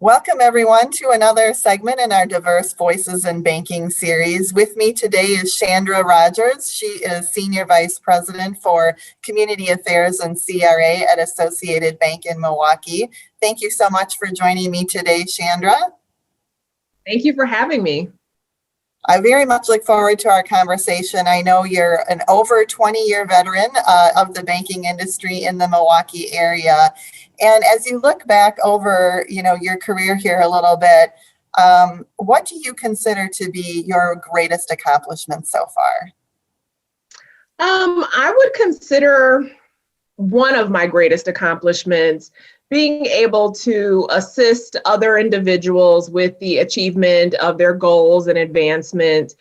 Welcome, everyone, to another segment in our Diverse Voices in Banking series. With me today is Chandra Rogers. She is Senior Vice President for Community Affairs and CRA at Associated Bank in Milwaukee. Thank you so much for joining me today, Chandra. Thank you for having me. I very much look forward to our conversation. I know you're an over 20-year veteran of the banking industry in the Milwaukee area. And as you look back over, your career here a little bit, what do you consider to be your greatest accomplishment so far? I would consider one of my greatest accomplishments being able to assist other individuals with the achievement of their goals and advancement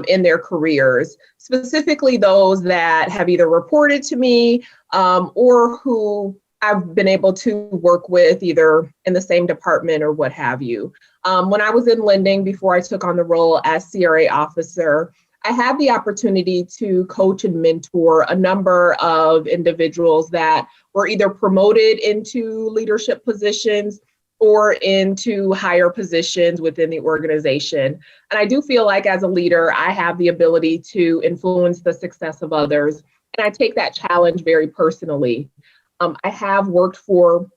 in their careers, specifically those that have either reported to me or who I've been able to work with either in the same department or what have you. When I was in lending before I took on the role as CRA officer, I had the opportunity to coach and mentor a number of individuals that were either promoted into leadership positions or into higher positions within the organization. And I do feel like as a leader, I have the ability to influence the success of others. And I take that challenge very personally. I have worked for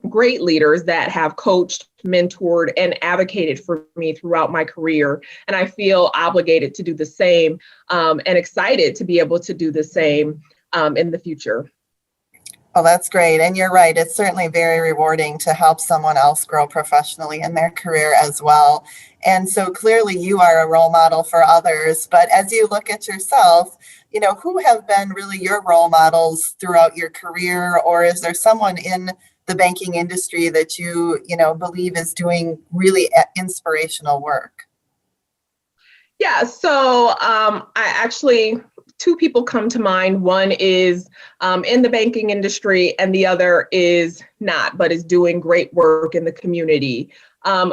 great leaders that have coached, mentored, and advocated for me throughout my career. And I feel obligated to do the same and excited to be able to do the same in the future. Oh, that's great. And you're right. It's certainly very rewarding to help someone else grow professionally in their career as well. And so clearly you are a role model for others. But as you look at yourself, who have been really your role models throughout your career? Or is there someone in the banking industry that you believe is doing really inspirational work? Yeah, so two people come to mind. One is in the banking industry and the other is not, but is doing great work in the community.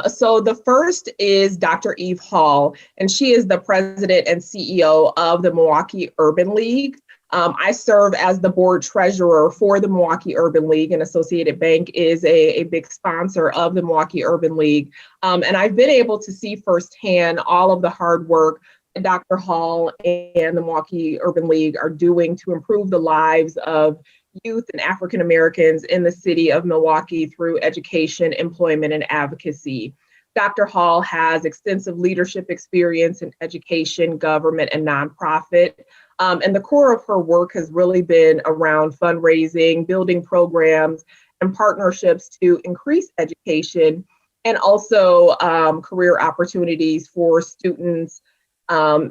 So the first is Dr. Eve Hall, and she is the president and CEO of the Milwaukee Urban League. I serve as the board treasurer for the Milwaukee Urban League, and Associated Bank is a big sponsor of the Milwaukee Urban League. And I've been able to see firsthand all of the hard work that Dr. Hall and the Milwaukee Urban League are doing to improve the lives of youth and African Americans in the city of Milwaukee through education, employment, and advocacy. Dr. Hall has extensive leadership experience in education, government, and nonprofit. And the core of her work has really been around fundraising, building programs, and partnerships to increase education and also career opportunities for students.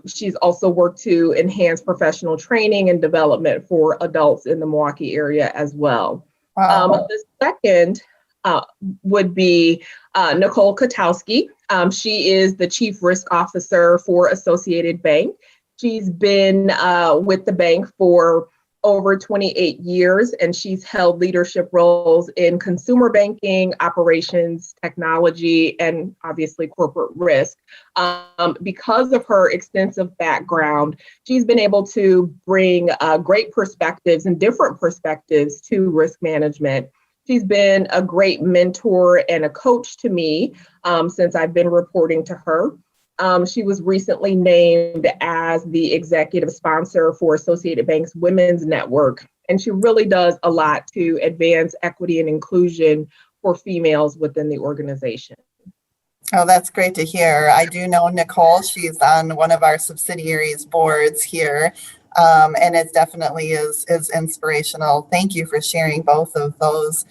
She's also worked to enhance professional training and development for adults in the Milwaukee area as well. Wow. The second would be Nicole Katowski. She is the Chief Risk Officer for Associated Bank. She's been with the bank for over 28 years, and she's held leadership roles in consumer banking, operations, technology, and obviously corporate risk. Because of her extensive background, she's been able to bring great perspectives and different perspectives to risk management. She's been a great mentor and a coach to me since I've been reporting to her. She was recently named as the executive sponsor for Associated Bank's Women's Network, and she really does a lot to advance equity and inclusion for females within the organization. Oh, that's great to hear. I do know Nicole. She's on one of our subsidiaries boards here, and it definitely is inspirational. Thank you for sharing both of those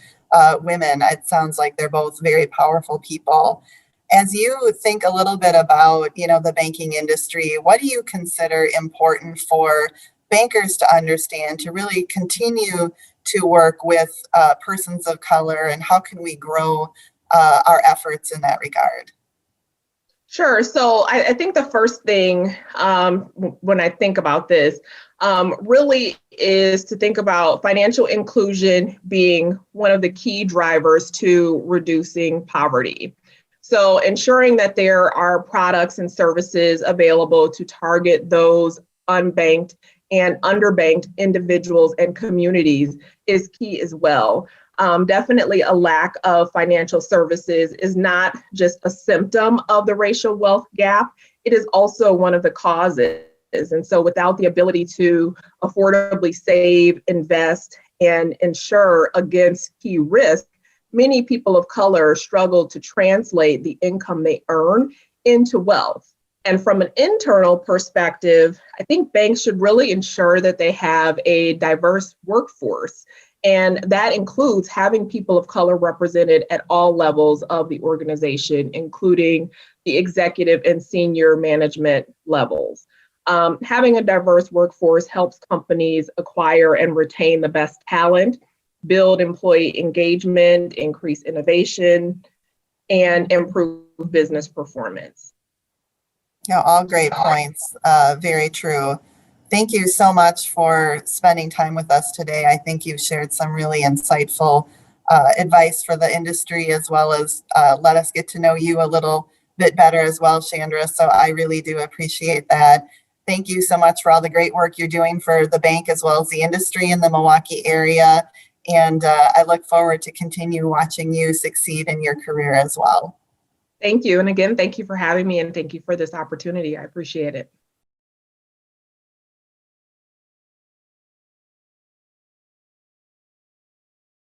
women. It sounds like they're both very powerful people. As you think a little bit about, the banking industry, what do you consider important for bankers to understand to really continue to work with persons of color, and how can we grow our efforts in that regard? Sure. So I think the first thing when I think about this really is to think about financial inclusion being one of the key drivers to reducing poverty. So ensuring that there are products and services available to target those unbanked and underbanked individuals and communities is key as well. Definitely a lack of financial services is not just a symptom of the racial wealth gap, it is also one of the causes. And so without the ability to affordably save, invest, and insure against key risks, many people of color struggle to translate the income they earn into wealth. And from an internal perspective, I think banks should really ensure that they have a diverse workforce. And that includes having people of color represented at all levels of the organization, including the executive and senior management levels. Having a diverse workforce helps companies acquire and retain the best talent, build employee engagement, increase innovation, and improve business performance. Yeah, all great points. Very true. Thank you so much for spending time with us today. I think you've shared some really insightful advice for the industry, as well as let us get to know you a little bit better as well, Chandra. So I really do appreciate that. Thank you so much for all the great work you're doing for the bank as well as the industry in the Milwaukee area. And I look forward to continue watching you succeed in your career as well. Thank you. And again, thank you for having me and thank you for this opportunity. I appreciate it.